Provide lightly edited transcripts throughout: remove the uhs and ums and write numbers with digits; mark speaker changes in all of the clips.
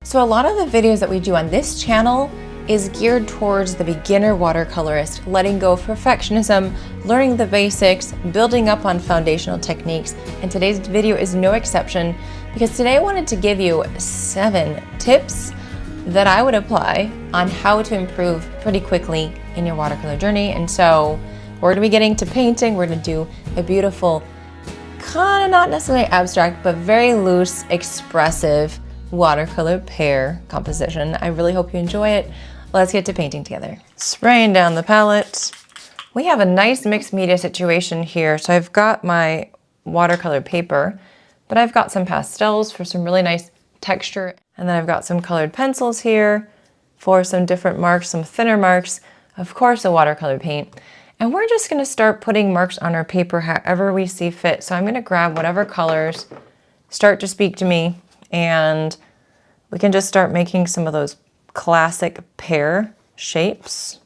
Speaker 1: So a lot of the videos that we do on this channel is geared towards the beginner watercolorist, letting go of perfectionism, learning the basics, building up on foundational techniques, and today's video is no exception because today I wanted to give you 7 tips that I would apply on how to improve pretty quickly in your watercolor journey. And so we're gonna be getting to painting. We're gonna do a beautiful, kind of not necessarily abstract, but very loose, expressive watercolor pear composition. I really hope you enjoy it. Let's get to painting together. Spraying down the palette. We have a nice mixed media situation here. So I've got my watercolor paper, but I've got some pastels for some really nice texture. And then I've got some colored pencils here for some different marks, some thinner marks, of course, a watercolor paint. And we're just gonna start putting marks on our paper however we see fit. So I'm gonna grab whatever colors start to speak to me, and we can just start making some of those classic pear shapes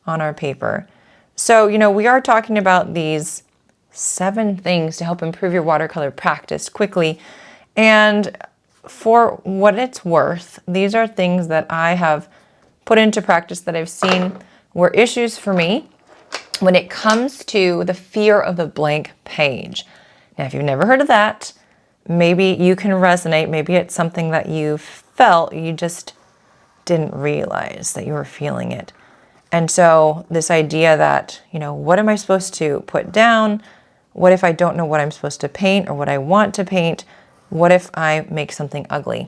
Speaker 1: on our paper. So, we are talking about these 7 things to help improve your watercolor practice quickly. And for what it's worth, these are things that I have put into practice that I've seen were issues for me when it comes to the fear of the blank page. Now, if you've never heard of that, maybe you can resonate. Maybe it's something that you felt, you just didn't realize that you were feeling it. And so this idea that, what am I supposed to put down? What if I don't know what I'm supposed to paint or what I want to paint? What if I make something ugly?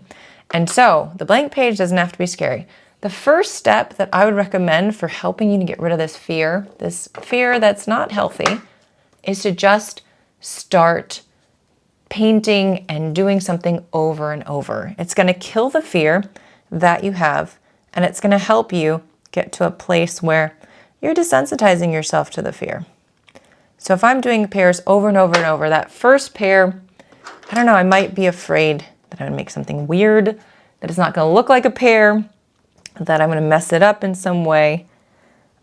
Speaker 1: And so the blank page doesn't have to be scary. The first step that I would recommend for helping you to get rid of this fear that's not healthy, is to just start painting and doing something over and over. It's going to kill the fear that you have, and it's going to help you get to a place where you're desensitizing yourself to the fear. So if I'm doing pears over and over and over, that first pear, I don't know, I might be afraid that I'm going to make something weird, that it's not going to look like a pear, that I'm going to mess it up in some way.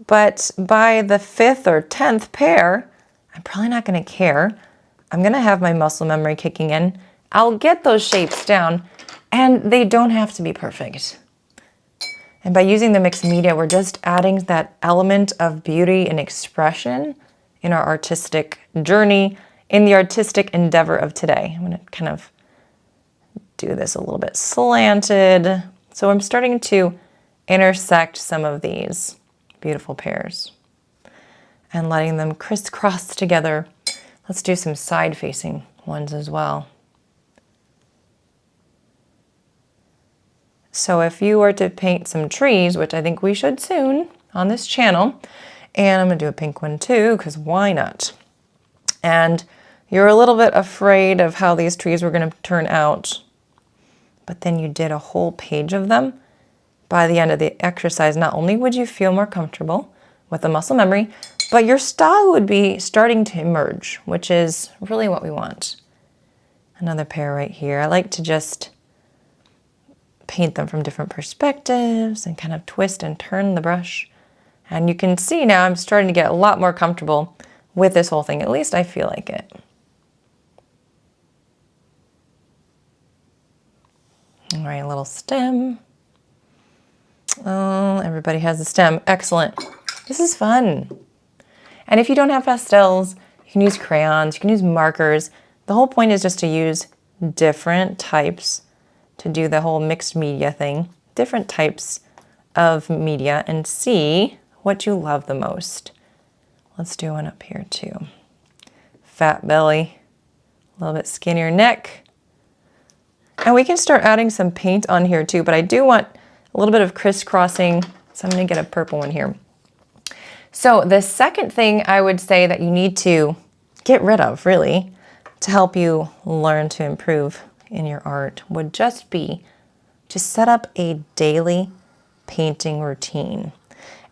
Speaker 1: But by the 5th or 10th pear, I'm probably not going to care. I'm going to have my muscle memory kicking in. I'll get those shapes down, and they don't have to be perfect. And by using the mixed media, we're just adding that element of beauty and expression in our artistic journey, in the artistic endeavor of today. I'm going to kind of do this a little bit slanted. So I'm starting to intersect some of these beautiful pears and letting them crisscross together. Let's do some side-facing ones as well. So if you were to paint some trees, which I think we should soon on this channel, and I'm gonna do a pink one too, because why not? And you're a little bit afraid of how these trees were gonna turn out, but then you did a whole page of them. By the end of the exercise, not only would you feel more comfortable with the muscle memory, but your style would be starting to emerge, which is really what we want. Another pear right here. I like to just paint them from different perspectives and kind of twist and turn the brush. And you can see now I'm starting to get a lot more comfortable with this whole thing. At least I feel like it. All right, a little stem. Oh, everybody has a stem. Excellent. This is fun. And if you don't have pastels, you can use crayons, you can use markers. The whole point is just to use different types to do the whole mixed media thing, different types of media, and see what you love the most. Let's do one up here too. Fat belly, a little bit skinnier neck. And we can start adding some paint on here too, but I do want a little bit of crisscrossing, so I'm gonna get a purple one here. So the second thing I would say that you need to get rid of, really, to help you learn to improve in your art would just be to set up a daily painting routine.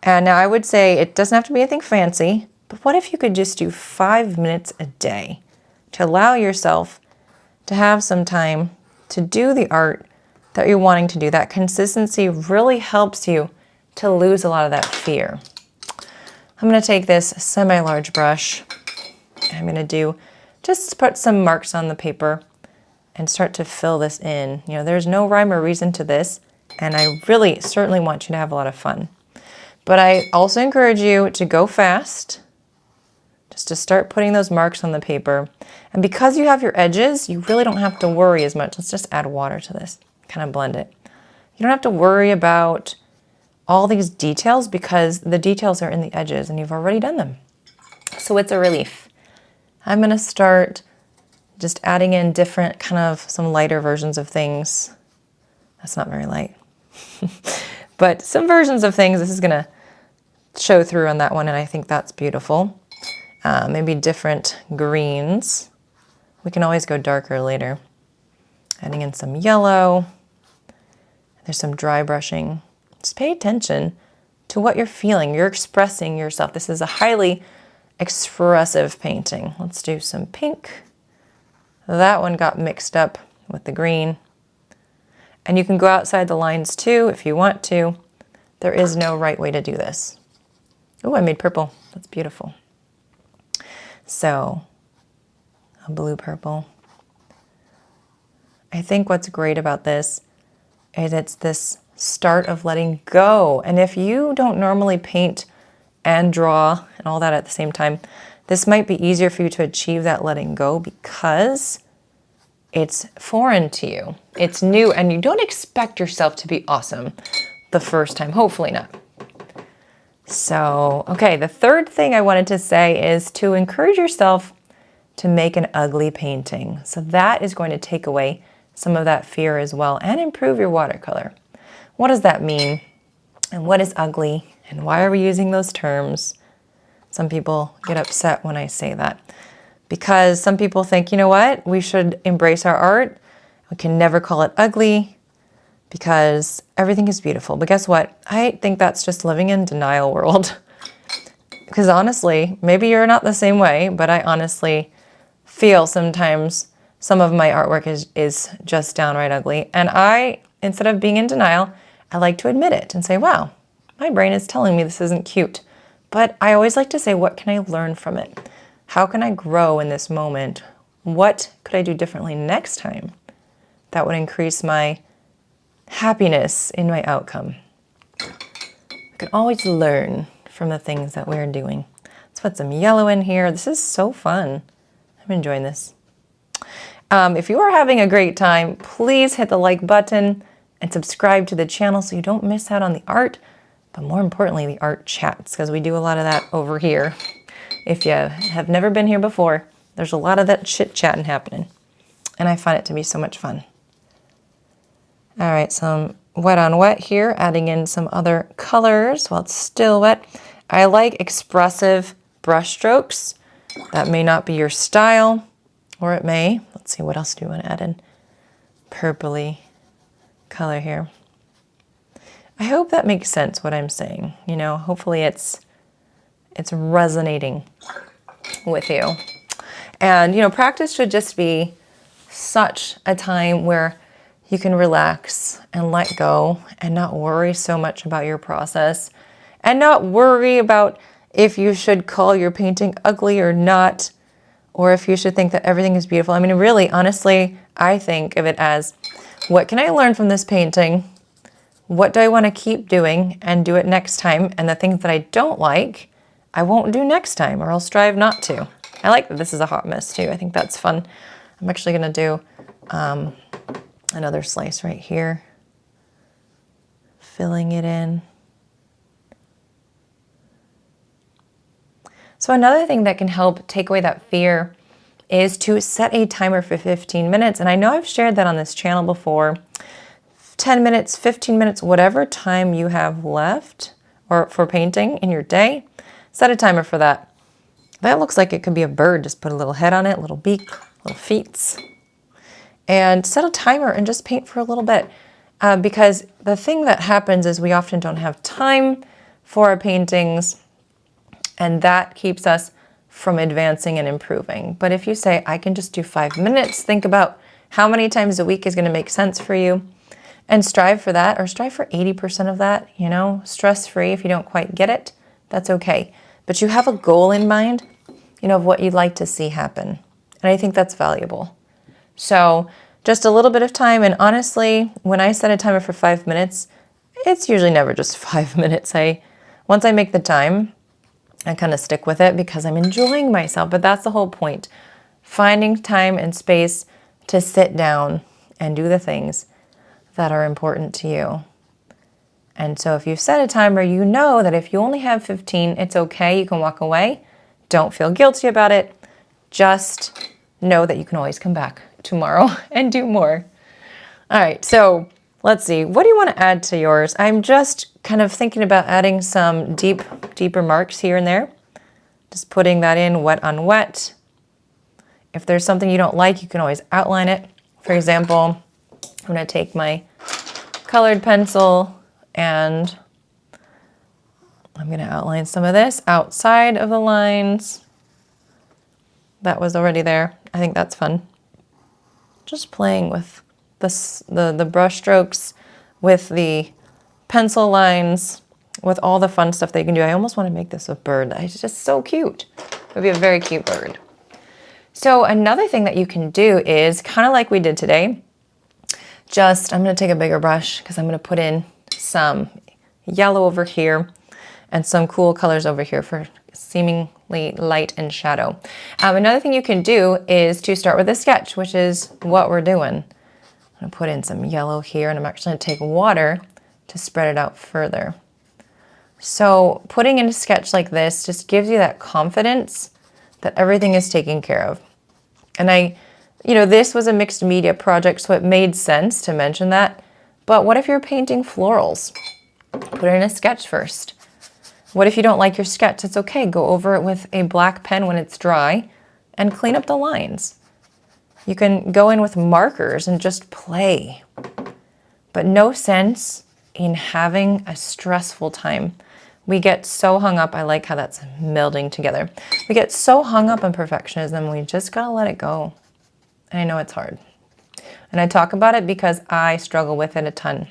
Speaker 1: And now I would say it doesn't have to be anything fancy, but what if you could just do 5 minutes a day to allow yourself to have some time to do the art that you're wanting to do. That consistency really helps you to lose a lot of that fear. I'm going to take this semi-large brush. I'm going to just put some marks on the paper and start to fill this in. You know, there's no rhyme or reason to this, and I really certainly want you to have a lot of fun. But I also encourage you to go fast, just to start putting those marks on the paper. And because you have your edges, you really don't have to worry as much. Let's just add water to this, kind of blend it. You don't have to worry about all these details because the details are in the edges and you've already done them. So it's a relief. I'm gonna start just adding in different kind of some lighter versions of things. That's not very light. But some versions of things. This is gonna show through on that one, and I think that's beautiful. Maybe different greens. We can always go darker later. Adding in some yellow. There's some dry brushing. Just pay attention to what you're feeling. You're expressing yourself. This is a highly expressive painting. Let's do some pink. That one got mixed up with the green. And you can go outside the lines too if you want to. There is no right way to do this. Oh, I made purple. That's beautiful. So, a blue purple. I think what's great about this is it's this start of letting go. And if you don't normally paint and draw and all that at the same time, this might be easier for you to achieve that letting go because it's foreign to you. It's new and you don't expect yourself to be awesome the first time, hopefully not. So, okay, the third thing I wanted to say is to encourage yourself to make an ugly painting. So that is going to take away some of that fear as well and improve your watercolor. What does that mean? And what is ugly? And why are we using those terms? Some people get upset when I say that because some people think, you know what, we should embrace our art. We can never call it ugly because everything is beautiful. But guess what? I think that's just living in denial world. Because honestly, maybe you're not the same way, but I honestly feel sometimes some of my artwork is just downright ugly. And I, instead of being in denial, I like to admit it and say, wow, my brain is telling me this isn't cute. But I always like to say, what can I learn from it? How can I grow in this moment? What could I do differently next time that would increase my happiness in my outcome? We can always learn from the things that we're doing. Let's put some yellow in here. This is so fun. I'm enjoying this. If you are having a great time, please hit the like button and subscribe to the channel so you don't miss out on the art, but more importantly, the art chats, because we do a lot of that over here. If you have never been here before, there's a lot of that chit-chatting happening, and I find it to be so much fun. All right, some wet on wet here, adding in some other colors while it's still wet. I like expressive brush strokes. That may not be your style, or it may. Let's see, what else do you want to add in? Purpley color here. I hope that makes sense what I'm saying. You know, hopefully it's resonating with you. And, you know, practice should just be such a time where you can relax and let go and not worry so much about your process and not worry about if you should call your painting ugly or not, or if you should think that everything is beautiful. I mean, really, honestly, I think of it as, what can I learn from this painting? What do I want to keep doing and do it next time? And the things that I don't like, I won't do next time, or I'll strive not to. I like that this is a hot mess too. I think that's fun. I'm actually going to do another slice right here, filling it in. So another thing that can help take away that fear is to set a timer for 15 minutes. And I know I've shared that on this channel before. 10 minutes, 15 minutes, whatever time you have left or for painting in your day, set a timer for that. That looks like it could be a bird. Just put a little head on it, little beak, little feet. And set a timer and just paint for a little bit. Because the thing that happens is we often don't have time for our paintings, and that keeps us from advancing and improving. But if you say, I can just do 5 minutes, think about how many times a week is going to make sense for you, and strive for that, or strive for 80% of that, you know, stress-free. If you don't quite get it, that's okay. But you have a goal in mind, you know, of what you'd like to see happen. And I think that's valuable. So Just a little bit of time, and honestly, when I set a timer for 5 minutes, it's usually never just 5 minutes. Once I make the time, I kind of stick with it because I'm enjoying myself, but that's the whole point. Finding time and space to sit down and do the things that are important to you. And so if you've set a timer, you know that if you only have 15, it's okay, you can walk away. Don't feel guilty about it. Just know that you can always come back tomorrow and do more. All right, so let's see. What do you want to add to yours? I'm just kind of thinking about adding some deeper marks here and there. Just putting that in wet on wet. If there's something you don't like, you can always outline it. For example, I'm going to take my colored pencil and I'm going to outline some of this outside of the lines. That was already there. I think that's fun. Just playing with the brush strokes, with the pencil lines, with all the fun stuff that you can do. I almost want to make this a bird. It's just so cute. It would be a very cute bird. So another thing that you can do is kind of like we did today. I'm going to take a bigger brush because I'm going to put in some yellow over here and some cool colors over here for seemingly light and shadow. Another thing you can do is to start with a sketch, which is what we're doing. I'm going to put in some yellow here, and I'm actually going to take water to spread it out further. So putting in a sketch like this just gives you that confidence that everything is taken care of. And this was a mixed media project, so it made sense to mention that. But what if you're painting florals? Put it in a sketch first. What if you don't like your sketch? It's okay. Go over it with a black pen when it's dry and clean up the lines. You can go in with markers and just play. But no sense in having a stressful time. We get so hung up. I like how that's melding together. We get so hung up on perfectionism, we just gotta let it go. And I know it's hard. And I talk about it because I struggle with it a ton.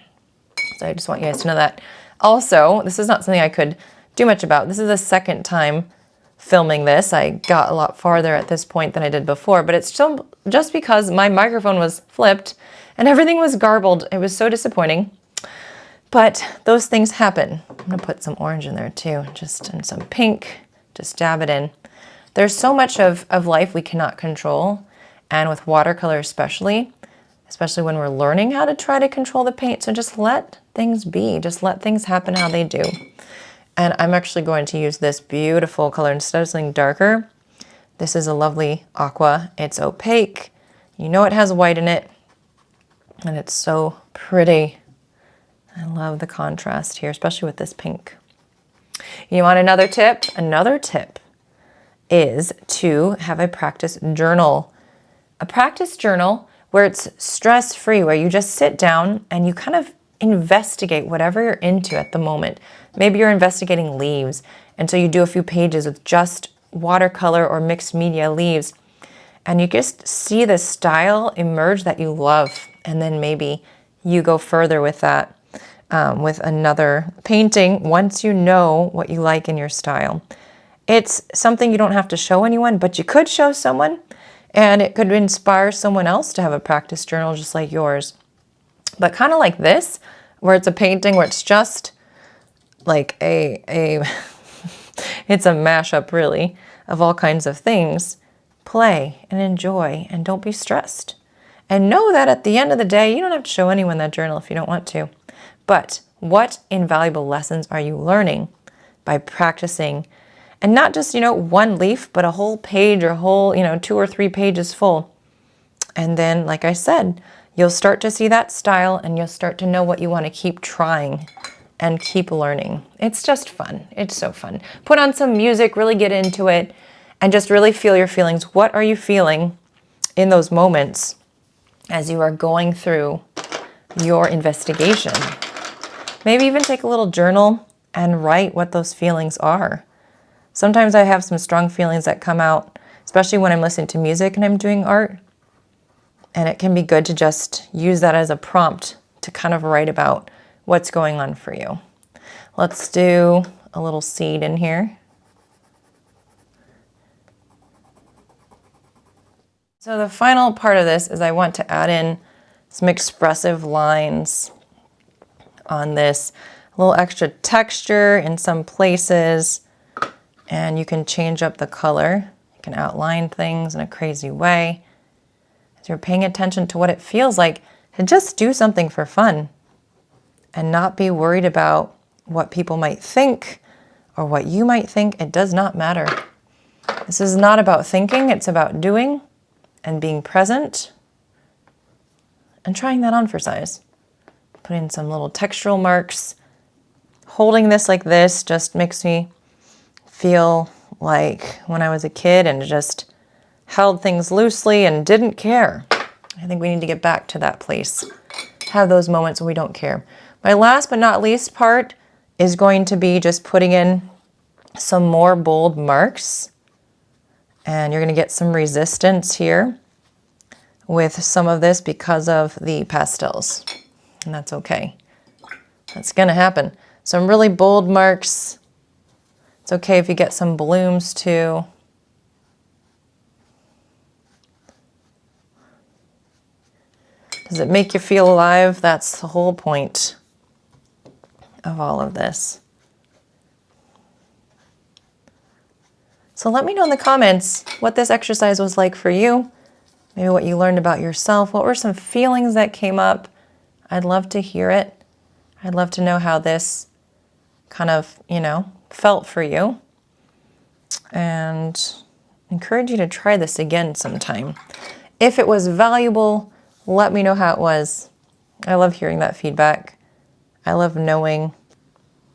Speaker 1: So I just want you guys to know that. Also, this is not something I could do much about. This is the second time filming this. I got a lot farther at this point than I did before, but it's still just because my microphone was flipped and everything was garbled. It was so disappointing. But those things happen. I'm gonna put some orange in there too, and some pink, just dab it in. There's so much of life we cannot control, and with watercolor especially when we're learning how to try to control the paint, so just let things be, just let things happen how they do. And I'm actually going to use this beautiful color instead of something darker. This is a lovely aqua. It's opaque. You know it has white in it, and it's so pretty. I love the contrast here, especially with this pink. You want another tip? Another tip is to have a practice journal. A practice journal where it's stress-free, where you just sit down and you kind of investigate whatever you're into at the moment. Maybe you're investigating leaves, and so you do a few pages with just watercolor or mixed media leaves, and you just see the style emerge that you love, and then maybe you go further with that. With another painting once you know what you like in your style. It's something you don't have to show anyone, but you could show someone, and it could inspire someone else to have a practice journal just like yours. But kind of like this, where it's a painting where it's just like it's a mashup really of all kinds of things. Play and enjoy and don't be stressed. And know that at the end of the day, you don't have to show anyone that journal if you don't want to. But what invaluable lessons are you learning by practicing? And not just, one leaf, but a whole page or a whole, 2 or 3 pages full. And then, like I said, you'll start to see that style and you'll start to know what you want to keep trying and keep learning. It's just fun. It's so fun. Put on some music, really get into it, and just really feel your feelings. What are you feeling in those moments as you are going through your investigation? Maybe even take a little journal and write what those feelings are. Sometimes I have some strong feelings that come out, especially when I'm listening to music and I'm doing art. And it can be good to just use that as a prompt to kind of write about what's going on for you. Let's do a little seed in here. So the final part of this is I want to add in some expressive lines on this. A little extra texture in some places, and you can change up the color. You can outline things in a crazy way. As you're paying attention to what it feels like to just do something for fun and not be worried about what people might think or what you might think. It does not matter. This is not about thinking, it's about doing and being present and trying that on for size. Putting some little textural marks. Holding this like this just makes me feel like when I was a kid and just held things loosely and didn't care. I think we need to get back to that place. Have those moments when we don't care. My last but not least part is going to be just putting in some more bold marks. And you're going to get some resistance here with some of this because of the pastels. And that's okay. That's going to happen. Some really bold marks. It's okay if you get some blooms too. Does it make you feel alive? That's the whole point of all of this. So let me know in the comments what this exercise was like for you. Maybe what you learned about yourself. What were some feelings that came up? I'd love to hear it. I'd love to know how this kind of, felt for you. And encourage you to try this again sometime. If it was valuable, let me know how it was. I love hearing that feedback. I love knowing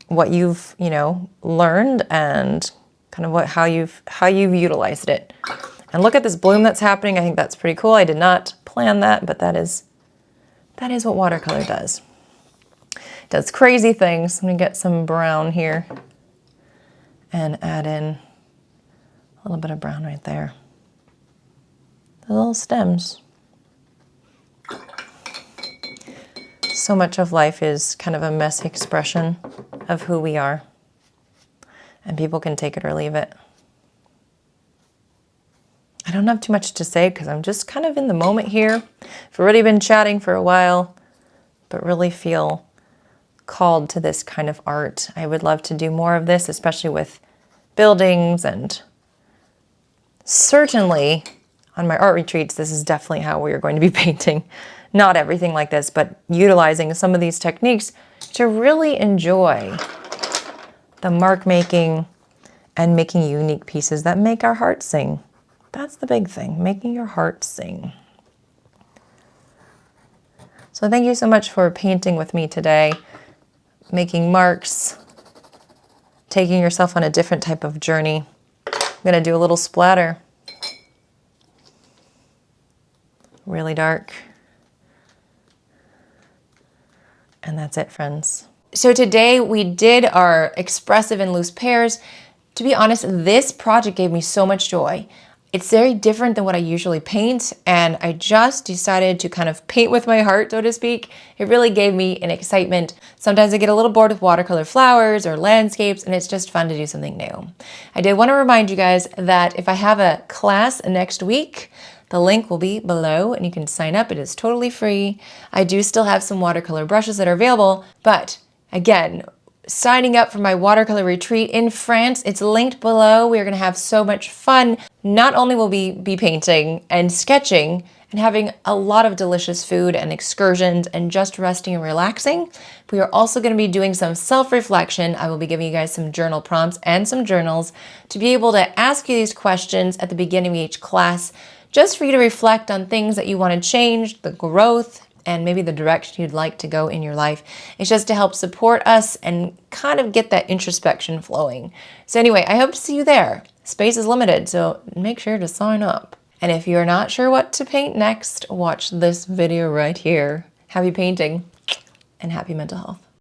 Speaker 1: what you've, learned and kind of how you've utilized it. And look at this bloom that's happening. I think that's pretty cool. I did not plan that, but that is what watercolor does. It does crazy things. I'm gonna get some brown here and add in a little bit of brown right there. The little stems. So much of life is kind of a messy expression of who we are. And people can take it or leave it. I don't have too much to say because I'm just kind of in the moment here. I've already been chatting for a while, but really feel called to this kind of art. I would love to do more of this, especially with buildings, and certainly on my art retreats, this is definitely how we are going to be painting. Not everything like this, but utilizing some of these techniques to really enjoy the mark making and making unique pieces that make our hearts sing. That's the big thing, making your heart sing. So thank you so much for painting with me today, making marks, taking yourself on a different type of journey. I'm gonna do a little splatter. Really dark. And that's it, friends. So today we did our expressive and loose pears. To be honest, this project gave me so much joy. It's very different than what I usually paint, and I just decided to kind of paint with my heart, so to speak. It really gave me an excitement. Sometimes I get a little bored with watercolor flowers or landscapes, and it's just fun to do something new. I did want to remind you guys that if I have a class next week, the link will be below and you can sign up. It is totally free. I do still have some watercolor brushes that are available, but again, signing up for my watercolor retreat in France, it's linked below. We are going to have so much fun. Not only will we be painting and sketching and having a lot of delicious food and excursions and just resting and relaxing, we are also going to be doing some self-reflection. I will be giving you guys some journal prompts and some journals to be able to ask you these questions at the beginning of each class, just for you to reflect on things that you want to change, the growth, and maybe the direction you'd like to go in your life. It's just to help support us and kind of get that introspection flowing. So anyway, I hope to see you there. Space is limited, so make sure to sign up. And if you're not sure what to paint next, watch this video right here. Happy painting and happy mental health.